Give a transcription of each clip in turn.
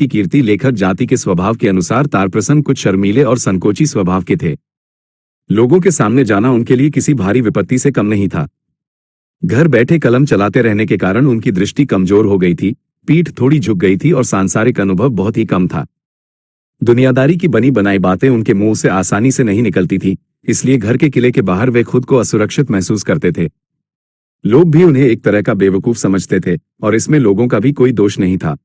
की कीर्ति लेखक जाति के स्वभाव के अनुसार तारप्रसन कुछ शर्मीले और संकोची स्वभाव के थे। लोगों के सामने जाना उनके लिए किसी भारी विपत्ति से कम नहीं था। घर बैठे कलम चलाते रहने के कारण उनकी दृष्टि कमजोर हो गई थी, पीठ थोड़ी झुक गई थी और सांसारिक अनुभव बहुत ही कम था। दुनियादारी की बनी बनाई बातें उनके मुंह से आसानी से नहीं निकलती थी, इसलिए घर के किले के बाहर वे खुद को असुरक्षित महसूस करते थे। लोग भी उन्हें एक तरह का बेवकूफ समझते थे और इसमें लोगों का भी कोई दोष नहीं था।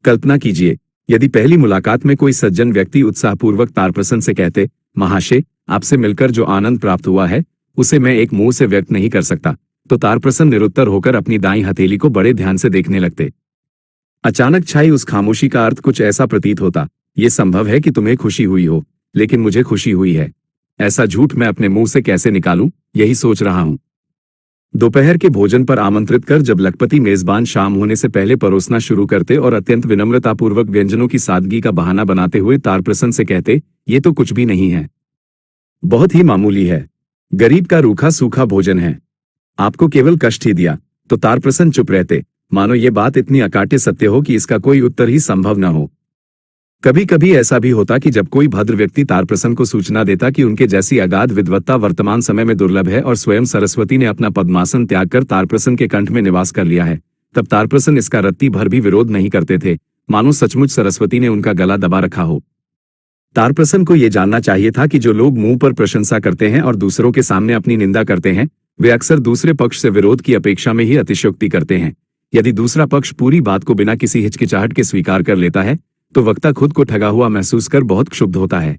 कल्पना कीजिए, यदि पहली मुलाकात में कोई सज्जन व्यक्ति उत्साहपूर्वक तारप्रसन से कहते, महाशय, आपसे मिलकर जो आनंद प्राप्त हुआ है उसे मैं एक मुंह से व्यक्त नहीं कर सकता, तो तारप्रसन निरुत्तर होकर अपनी दाईं हथेली को बड़े ध्यान से देखने लगते। अचानक छाई उस खामोशी का अर्थ कुछ ऐसा प्रतीत होता, ये संभव है कि तुम्हें खुशी हुई हो, लेकिन मुझे खुशी हुई है। ऐसा झूठ मैं अपने मुंह से कैसे निकालूं, यही सोच रहा हूं। दोपहर के भोजन पर आमंत्रित कर जब लखपति मेजबान शाम होने से पहले परोसना शुरू करते और अत्यंत विनम्रतापूर्वक व्यंजनों की सादगी का बहाना बनाते हुए तारप्रसन से कहते, ये तो कुछ भी नहीं है, बहुत ही मामूली है, गरीब का रूखा सूखा भोजन है, आपको केवल कष्ट ही दिया, तो तारप्रसन चुप रहते, मानो ये बात इतनी अकाट्य सत्य हो कि इसका कोई उत्तर ही संभव न हो। कभी कभी ऐसा भी होता कि जब कोई भद्र व्यक्ति तारप्रसन को सूचना देता कि उनके जैसी अगाध विद्वत्ता वर्तमान समय में दुर्लभ है और स्वयं सरस्वती ने अपना पद्मासन त्याग कर तारप्रसन के कंठ में निवास कर लिया है, तब तारप्रसन इसका रत्ती भर भी विरोध नहीं करते थे, मानो सचमुच सरस्वती ने उनका गला दबा रखा हो। तारप्रसन को यह जानना चाहिए था कि जो लोग मुंह पर प्रशंसा करते हैं और दूसरों के सामने अपनी निंदा करते हैं, वे अक्सर दूसरे पक्ष से विरोध की अपेक्षा में ही अतिशयोक्ति करते हैं। यदि दूसरा पक्ष पूरी बात को बिना किसी हिचकिचाहट के स्वीकार कर लेता है, तो वक्ता खुद को ठगा हुआ महसूस कर बहुत क्षुब्ध होता है।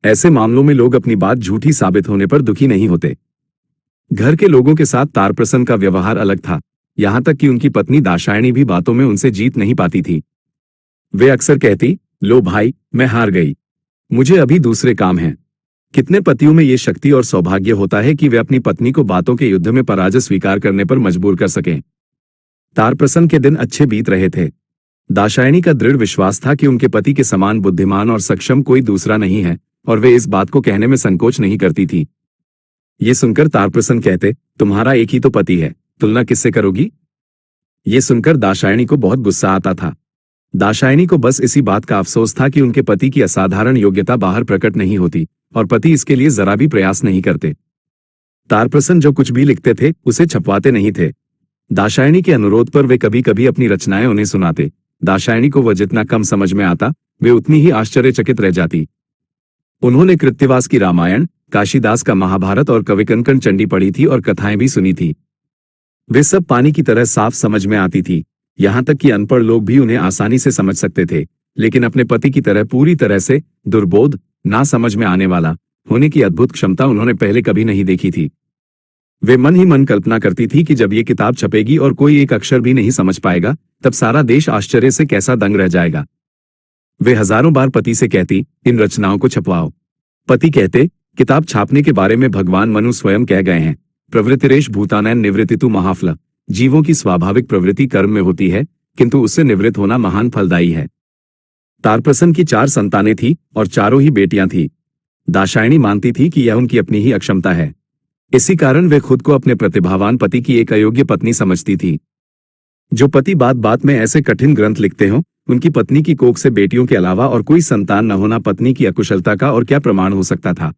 ऐसे मामलों में लोग अपनी बात झूठी साबित होने पर दुखी नहीं होते। घर के लोगों के साथ तारप्रसन का व्यवहार अलग था, यहां तक कि उनकी पत्नी दाक्षायणी भी बातों में उनसे जीत नहीं पाती थी। वे अक्सर कहती, लो भाई, मैं हार गई, मुझे अभी दूसरे काम हैं। कितने पतियों में ये शक्ति और सौभाग्य होता है कि वे अपनी पत्नी को बातों के युद्ध में पराजय स्वीकार करने पर मजबूर कर सकें। तारप्रसन के दिन अच्छे बीत रहे थे। दाक्षायणी का दृढ़ विश्वास था कि उनके पति के समान बुद्धिमान और सक्षम कोई दूसरा नहीं है, और वे इस बात को कहने में संकोच नहीं करती थी। ये सुनकर तारप्रसन कहते, तुम्हारा एक ही तो पति है, तुलना किससे करोगी? ये सुनकर दाक्षायणी को बहुत गुस्सा आता था। दाक्षायणी को बस इसी बात का अफसोस था कि उनके पति की असाधारण योग्यता बाहर प्रकट नहीं होती और पति इसके लिए जरा भी प्रयास नहीं करते। तारप्रसन जो कुछ भी लिखते थे उसे छपवाते नहीं थे। दाक्षायणी के अनुरोध पर वे कभी कभी अपनी रचनाएं उन्हें सुनाते। दाक्षायणी को वह जितना कम समझ में आता, वे उतनी ही आश्चर्यचकित रह जाती। उन्होंने कृत्तिवास की रामायण, काशीदास का महाभारत और कविकंकण चंडी पढ़ी थी और कथाएं भी सुनी थी। वे सब पानी की तरह साफ समझ में आती थी, यहां तक कि अनपढ़ लोग भी उन्हें आसानी से समझ सकते थे, लेकिन अपने पति की तरह पूरी तरह से दुर्बोध, ना समझ में आने वाला होने की अद्भुत क्षमता उन्होंने पहले कभी नहीं देखी थी। वे मन ही मन कल्पना करती थी कि जब ये किताब छपेगी और कोई एक अक्षर भी नहीं समझ पाएगा, तब सारा देश आश्चर्य से कैसा दंग रह जाएगा। वे हजारों बार पति से कहती, इन रचनाओं को छपवाओ। पति कहते, किताब छापने के बारे में भगवान मनु स्वयं कह गए हैं, प्रवृत्तिरेष भूतानां निवृत्तितु महाफल। जीवों की स्वाभाविक प्रवृत्ति कर्म में होती है, किंतु उससे निवृत्त होना महान फलदायी है। तारप्रसन की 4 संतानें थी और चारों ही बेटियां थी। दाक्षायणी मानती थी कि यह उनकी अपनी ही अक्षमता है। इसी कारण वे खुद को अपने प्रतिभावान पति की एक अयोग्य पत्नी समझती थी। जो पति बात बात में ऐसे कठिन ग्रंथ लिखते हों, उनकी पत्नी की कोख से बेटियों के अलावा और कोई संतान न होना पत्नी की अकुशलता का और क्या प्रमाण हो सकता था।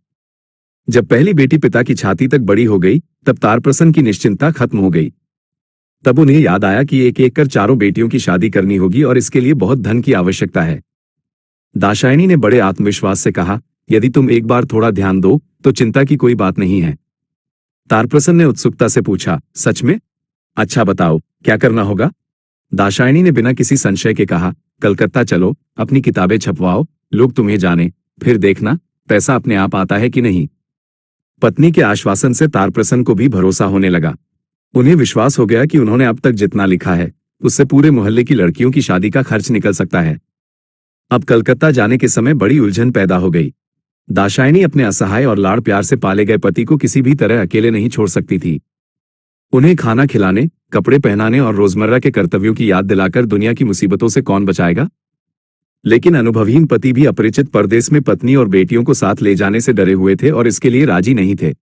जब पहली बेटी पिता की छाती तक बड़ी हो गई, तब तारप्रसन की निश्चिंतता खत्म हो गई। तब उन्हें याद आया कि एक एक कर चारों बेटियों की शादी करनी होगी और इसके लिए बहुत धन की आवश्यकता है। दाक्षायणी ने बड़े आत्मविश्वास से कहा, यदि तुम एक बार थोड़ा ध्यान दो तो चिंता की कोई बात नहीं है। तारप्रसन ने उत्सुकता से पूछा, सच में? अच्छा बताओ, क्या करना होगा? दाक्षायणी ने बिना किसी संशय के कहा, कलकत्ता चलो, अपनी किताबें छपवाओ, लोग तुम्हें जाने, फिर देखना पैसा अपने आप आता है कि नहीं। पत्नी के आश्वासन से तारप्रसन को भी भरोसा होने लगा। उन्हें विश्वास हो गया कि उन्होंने अब तक जितना लिखा है उससे पूरे मोहल्ले की लड़कियों की शादी का खर्च निकल सकता है। अब कलकत्ता जाने के समय बड़ी उलझन पैदा हो गई। दाक्षायणी अपने असहाय और लाड़ प्यार से पाले गए पति को किसी भी तरह अकेले नहीं छोड़ सकती थी। उन्हें खाना खिलाने, कपड़े पहनाने और रोजमर्रा के कर्तव्यों की याद दिलाकर दुनिया की मुसीबतों से कौन बचाएगा? लेकिन अनुभवहीन पति भी अपरिचित परदेश में पत्नी और बेटियों को साथ ले जाने से डरे हुए थे और इसके लिए राजी नहीं थे।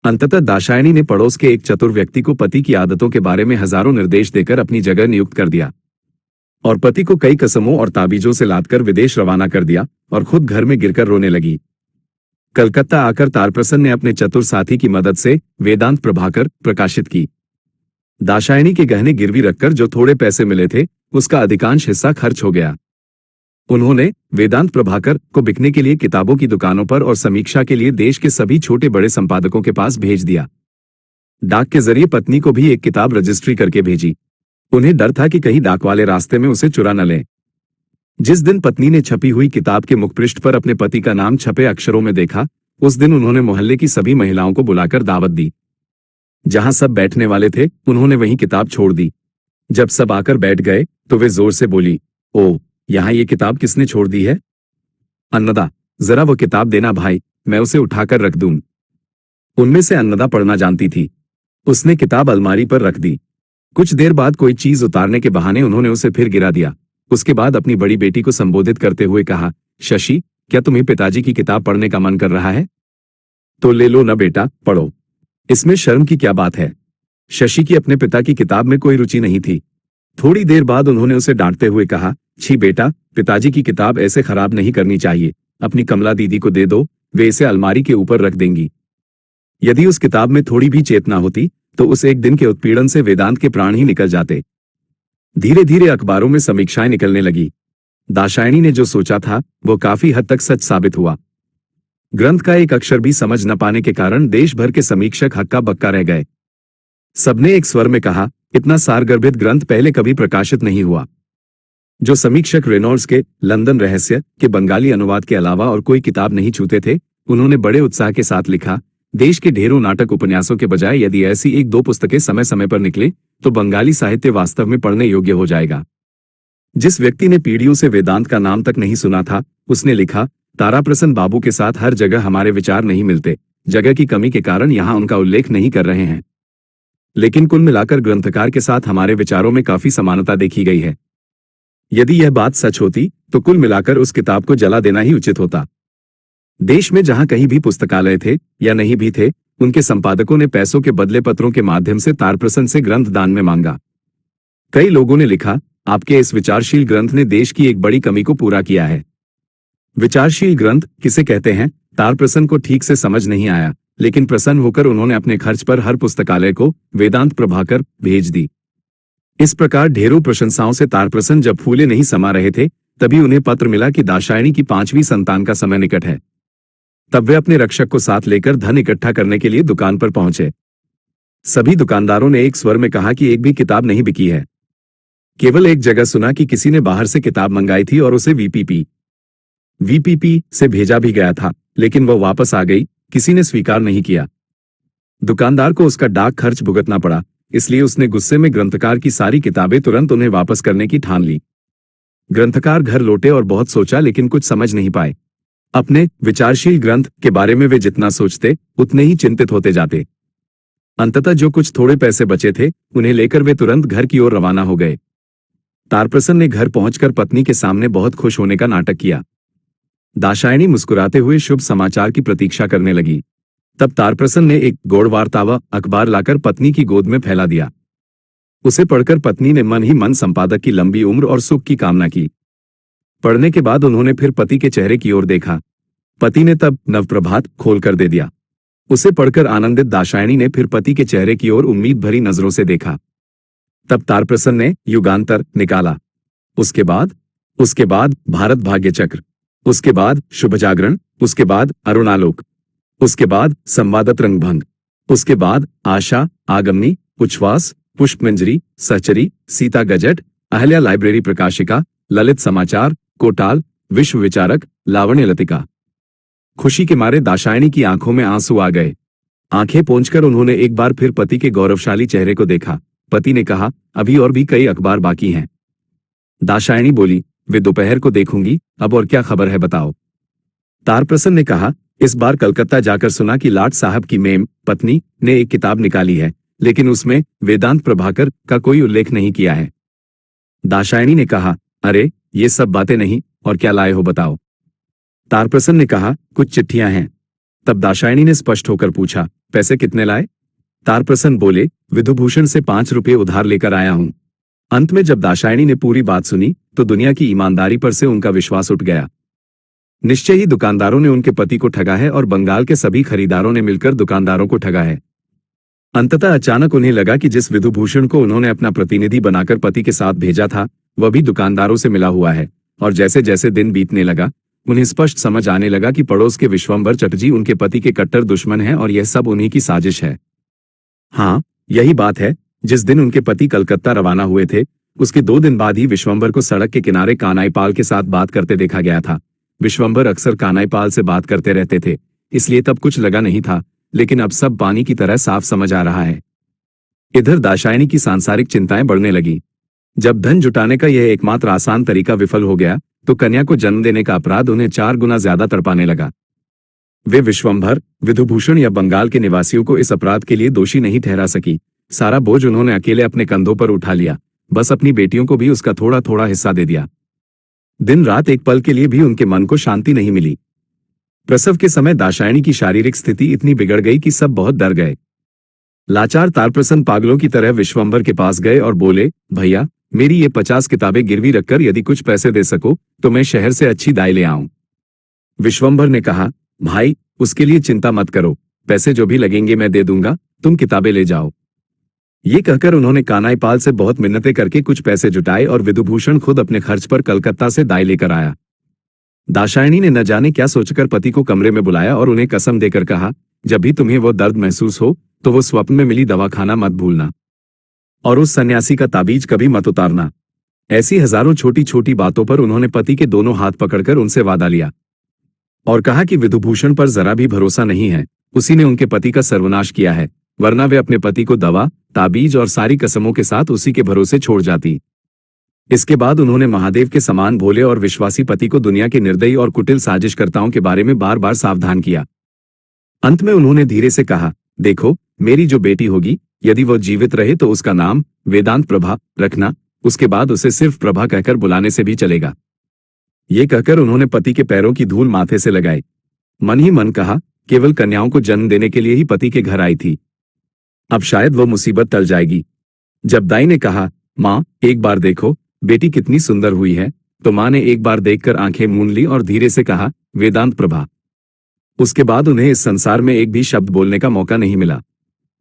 अंततः दाक्षायणी ने पड़ोस के एक चतुर व्यक्ति को पति की आदतों के बारे में हजारों निर्देश देकर अपनी जगह नियुक्त कर दिया और पति को कई कसमों और ताबीजों से लादकर विदेश रवाना कर दिया और खुद घर में गिरकर रोने लगी। कलकत्ता आकर तारप्रसन ने अपने चतुर साथी की मदद से वेदांत प्रभाकर प्रकाशित की। दाक्षायणी के गहने गिरवी रखकर जो थोड़े पैसे मिले थे उसका अधिकांश हिस्सा खर्च हो गया। उन्होंने वेदांत प्रभाकर को बिकने के लिए किताबों की दुकानों पर और समीक्षा के लिए देश के सभी छोटे बड़े संपादकों के पास भेज दिया। डाक के जरिए पत्नी को भी एक किताब रजिस्ट्री करके भेजी। उन्हें डर था कि कहीं डाक वाले रास्ते में उसे चुरा न लें। जिस दिन पत्नी ने छपी हुई किताब के मुखपृष्ठ पर अपने पति का नाम छपे अक्षरों में देखा, उस दिन उन्होंने मोहल्ले की सभी महिलाओं को बुलाकर दावत दी। जहां सब बैठने वाले थे उन्होंने वहीं किताब छोड़ दी। जब सब आकर बैठ गए तो वे जोर से बोली, ओ, यहाँ ये किताब किसने छोड़ दी है? अन्नदा, जरा वो किताब देना भाई, मैं उसे उठाकर रख दूं। उनमें से अन्नदा पढ़ना जानती थी। उसने किताब अलमारी पर रख दी। कुछ देर बाद कोई चीज उतारने के बहाने उन्होंने उसे फिर गिरा दिया। उसके बाद अपनी बड़ी बेटी को संबोधित करते हुए कहा, शशि, क्या तुम्हें पिताजी की किताब पढ़ने का मन कर रहा है? तो ले लो न बेटा, पढ़ो। इसमें शर्म की क्या बात है? शशि की अपने पिता की किताब में कोई रुचि नहीं थी। थोड़ी देर बाद उन्होंने उसे डांटते हुए कहा, छी बेटा, पिताजी की किताब ऐसे खराब नहीं करनी चाहिए। अपनी कमला दीदी को दे दो, वे इसे अलमारी के ऊपर रख देंगी। यदि उस किताब में थोड़ी भी चेतना होती तो उस एक दिन के उत्पीड़न से वेदांत के प्राण ही निकल जाते। धीरे धीरे अखबारों में समीक्षाएं निकलने लगी। दाक्षायणी ने जो सोचा था वो काफी हद तक सच साबित हुआ। ग्रंथ का एक अक्षर भी समझ न पाने के कारण देश भर के समीक्षक हक्का बक्का रह गए। सबने एक स्वर में कहा, इतना सारगर्भित ग्रंथ पहले कभी प्रकाशित नहीं हुआ। जो समीक्षक रेनॉल्ड्स के लंदन रहस्य के बंगाली अनुवाद के अलावा और कोई किताब नहीं छूते थे, उन्होंने बड़े उत्साह के साथ लिखा, देश के ढेरों नाटक उपन्यासों के बजाय यदि ऐसी एक दो पुस्तकें समय समय पर निकले तो बंगाली साहित्य वास्तव में पढ़ने योग्य हो जाएगा। जिस व्यक्ति ने पीढ़ियों से वेदांत का नाम तक नहीं सुना था, उसने लिखा, ताराप्रसन बाबू के साथ हर जगह हमारे विचार नहीं मिलते, जगह की कमी के कारण यहां उनका उल्लेख नहीं कर रहे हैं, लेकिन कुल मिलाकर ग्रंथकार के साथ हमारे विचारों में काफी समानता देखी गई है। यदि यह बात सच होती तो कुल मिलाकर उस किताब को जला देना ही उचित होता। देश में जहां कहीं भी पुस्तकालय थे या नहीं भी थे, उनके संपादकों ने पैसों के बदले पत्रों के माध्यम से तारप्रसन से ग्रंथ दान में मांगा। कई लोगों ने लिखा, आपके इस विचारशील ग्रंथ ने देश की एक बड़ी कमी को पूरा किया है। विचारशील ग्रंथ किसे कहते हैं, तारप्रसन को ठीक से समझ नहीं आया, लेकिन प्रसन्न होकर उन्होंने अपने खर्च पर हर पुस्तकालय को वेदांत प्रभाकर भेज दी। इस प्रकार ढेरों प्रशंसाओं से तारप्रसन जब फूले नहीं समा रहे थे, तभी उन्हें पत्र मिला कि दाक्षायणी की 5वीं संतान का समय निकट है। तब वे अपने रक्षक को साथ लेकर धन इकट्ठा करने के लिए दुकान पर पहुंचे। सभी दुकानदारों ने एक स्वर में कहा कि एक भी किताब नहीं बिकी है। केवल एक जगह सुना कि किसी ने बाहर से किताब मंगाई थी और उसे वीपीपी से भेजा भी गया था, लेकिन वह वापस आ गई, किसी ने स्वीकार नहीं किया। दुकानदार को उसका डाक खर्च भुगतना पड़ा, इसलिए उसने गुस्से में ग्रंथकार की सारी किताबें तुरंत उन्हें वापस करने की ठान ली। ग्रंथकार घर लौटे और बहुत सोचा, लेकिन कुछ समझ नहीं पाए। अपने विचारशील ग्रंथ के बारे में वे जितना सोचते उतने ही चिंतित होते जाते। अंततः जो कुछ थोड़े पैसे बचे थे उन्हें लेकर वे तुरंत घर की ओर रवाना हो गए। तारप्रसन ने घर पहुंचकर पत्नी के सामने बहुत खुश होने का नाटक किया। दाक्षायणी मुस्कुराते हुए शुभ समाचार की प्रतीक्षा करने लगी। तब तारप्रसन ने एक गौड़वार्तावा अखबार लाकर पत्नी की गोद में फैला दिया। उसे पढ़कर पत्नी ने मन ही मन संपादक की लंबी उम्र और सुख की कामना की। पढ़ने के बाद उन्होंने फिर पति के चेहरे की ओर देखा। पति ने तब नवप्रभात खोलकर दे दिया। उसे पढ़कर आनंदित दाक्षायणी ने फिर पति के चेहरे की ओर उम्मीद भरी नजरों से देखा। तब तारप्रसन ने युगांतर निकाला। उसके बाद भारत भाग्य चक्र, उसके बाद शुभ जागरण, उसके बाद अरुणालोक, उसके बाद संवादत रंगभंग, उसके बाद आशा, आगमनी, उच्छ्वास, पुष्पमंजरी, सहचरी, सीता गजट, अहल्या लाइब्रेरी प्रकाशिका, ललित समाचार, कोटाल, विश्व विचारक, लावण्य लतिका। खुशी के मारे दाक्षायणी की आंखों में आंसू आ गए। आंखें पोंछकर उन्होंने एक बार फिर पति के गौरवशाली चेहरे को देखा। पति ने कहा, अभी और भी कई अखबार बाकी हैं। दाक्षायणी बोली, वे दोपहर को देखूंगी, अब और क्या खबर है बताओ। तारप्रसन ने कहा, इस बार कलकत्ता जाकर सुना कि लाट साहब की मेम पत्नी ने एक किताब निकाली है, लेकिन उसमें वेदांत प्रभाकर का कोई उल्लेख नहीं किया है। दाक्षायणी ने कहा, अरे ये सब बातें नहीं, और क्या लाए हो बताओ। तारप्रसन ने कहा, कुछ चिट्ठियां हैं। तब दाक्षायणी ने स्पष्ट होकर पूछा, पैसे कितने लाए? तारप्रसन बोले, विधुभूषण से 5 रुपये उधार लेकर आया हूं। अंत में जब दाक्षायणी ने पूरी बात सुनी तो दुनिया की ईमानदारी पर से उनका विश्वास उठ गया। निश्चय ही दुकानदारों ने उनके पति को ठगा है और बंगाल के सभी खरीदारों ने मिलकर दुकानदारों को ठगा है। अंततः अचानक उन्हें लगा कि जिस विधुभूषण को उन्होंने अपना प्रतिनिधि बनाकर पति के साथ भेजा था वह भी दुकानदारों से मिला हुआ है, और जैसे जैसे दिन बीतने लगा उन्हें स्पष्ट समझ आने लगा कि पड़ोस के विश्वंभर चटर्जी उनके पति के कट्टर दुश्मन हैं और यह सब उन्हीं की साजिश है। हाँ, यही बात है। जिस दिन उनके पति कलकत्ता रवाना हुए थे उसके 2 दिन बाद ही विश्वंभर को सड़क के किनारे कानाईपाल के साथ बात करते देखा गया था। विश्वंभर अक्सर कानाईपाल से बात करते रहते थे, इसलिए तब कुछ लगा नहीं था, लेकिन अब सब पानी की तरह साफ समझ आ रहा है। इधर दाक्षायणी की सांसारिक चिंताएं बढ़ने लगी। जब धन जुटाने का यह एकमात्र आसान तरीका विफल हो गया तो कन्या को जन्म देने का अपराध उन्हें 4 गुना ज्यादा तड़पाने लगा। वे विश्वंभर, विधुभूषण या बंगाल के निवासियों को इस अपराध के लिए दोषी नहीं ठहरा सकी। सारा बोझ उन्होंने अकेले अपने कंधों पर उठा लिया, बस अपनी बेटियों को भी उसका थोड़ा थोड़ा हिस्सा दे दिया। दिन रात एक पल के लिए भी उनके मन को शांति नहीं मिली। प्रसव के समय दाक्षायणी की शारीरिक स्थिति इतनी बिगड़ गई कि सब बहुत डर गए। लाचार तारप्रसन पागलों की तरह विश्वंभर के पास गए और बोले, भैया, मेरी ये 50 किताबें गिरवी रखकर यदि कुछ पैसे दे सको तो मैं शहर से अच्छी दाई ले आऊं। विश्वंभर ने कहा, भाई, उसके लिए चिंता मत करो, पैसे जो भी लगेंगे मैं दे दूंगा, तुम किताबें ले जाओ। ये कहकर उन्होंने कानाईपाल से बहुत मिन्नतें करके कुछ पैसे जुटाए और विधुभूषण खुद अपने खर्च पर कलकत्ता से दाई लेकर आया। दाक्षायणी ने न जाने क्या सोचकर पति को कमरे में बुलाया और उन्हें कसम देकर कहा, जब भी तुम्हें वो दर्द महसूस हो तो वो स्वप्न में मिली दवा खाना मत भूलना और उस सन्यासी का ताबीज कभी मत उतारना। ऐसी हजारों छोटी छोटी बातों पर उन्होंने पति के दोनों हाथ पकड़कर उनसे वादा लिया और कहा कि विधुभूषण पर जरा भी भरोसा नहीं है, उसी ने उनके पति का सर्वनाश किया है, वरना वे अपने पति को दवा, ताबीज और सारी कसमों के साथ उसी के भरोसे छोड़ जाती। इसके बाद उन्होंने महादेव के समान भोले और विश्वासी पति को दुनिया के निर्दयी और कुटिल साजिशकर्ताओं के बारे में बार बार सावधान किया। अंत में उन्होंने धीरे से कहा, देखो, मेरी जो बेटी होगी यदि वो जीवित रहे तो उसका नाम वेदांत प्रभा रखना, उसके बाद उसे सिर्फ प्रभा कहकर बुलाने से भी चलेगा। ये कहकर उन्होंने पति के पैरों की धूल माथे से लगाई। मन ही मन कहा, केवल कन्याओं को जन्म देने के लिए ही पति के घर आई थी, अब शायद वो मुसीबत टल जाएगी। जब दाई ने कहा, माँ, एक बार देखो बेटी कितनी सुंदर हुई है, तो माँ ने एक बार देखकर आंखें मूंद ली और धीरे से कहा, वेदांत प्रभा। उसके बाद उन्हें इस संसार में एक भी शब्द बोलने का मौका नहीं मिला।